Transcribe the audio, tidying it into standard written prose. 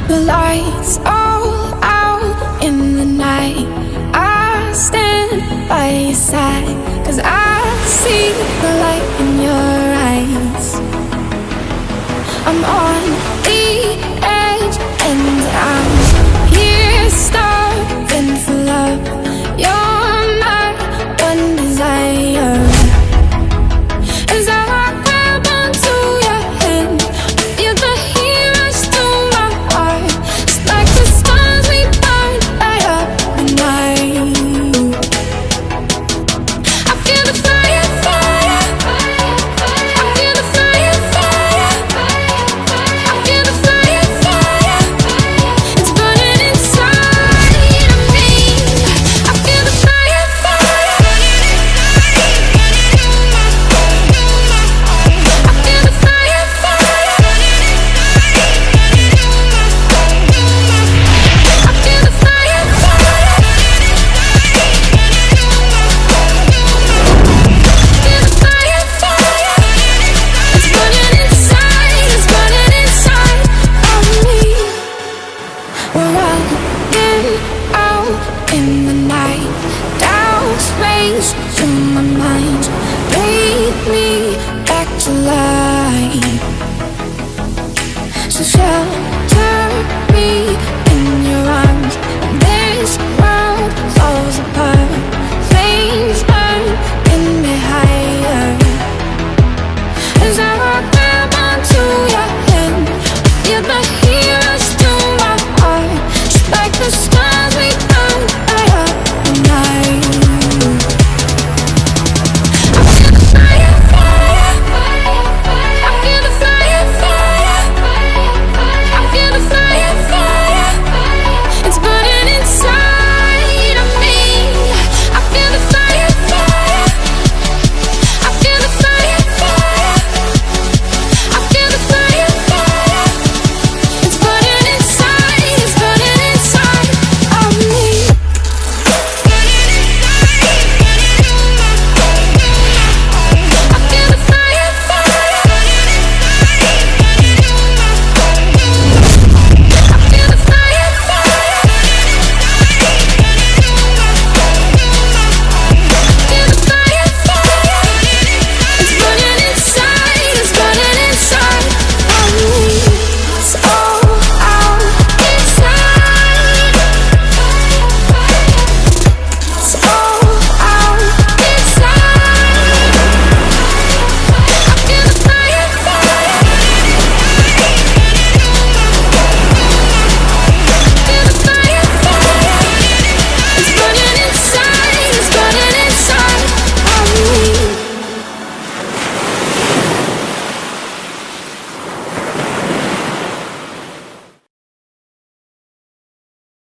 The lights all out in the night. I stand by your side, 'cause I see the light in your eyes. I'm on the edge and I'm here starving for love. You're my one desire. As I grab onto your hand, feel the heat rush through my heart. It's like the stars we burn light up the night. I feel the fire, fire, fire. I feel the fire, fire, fire. I feel the fire, fire, fire. It's burning inside of me. I feel the fire, fire, burning inside, burning through my heart, through my heart. I feel the fire, fire, burning inside, burning through my heart, through my heart. I feel the fire, fire, burning inside, burning through my heart, through my heart. Feel the fire, fire, it's burning inside, it's burning inside of me. We're running out in the night. Doubts race through my mind. Breathe me back to life. So shall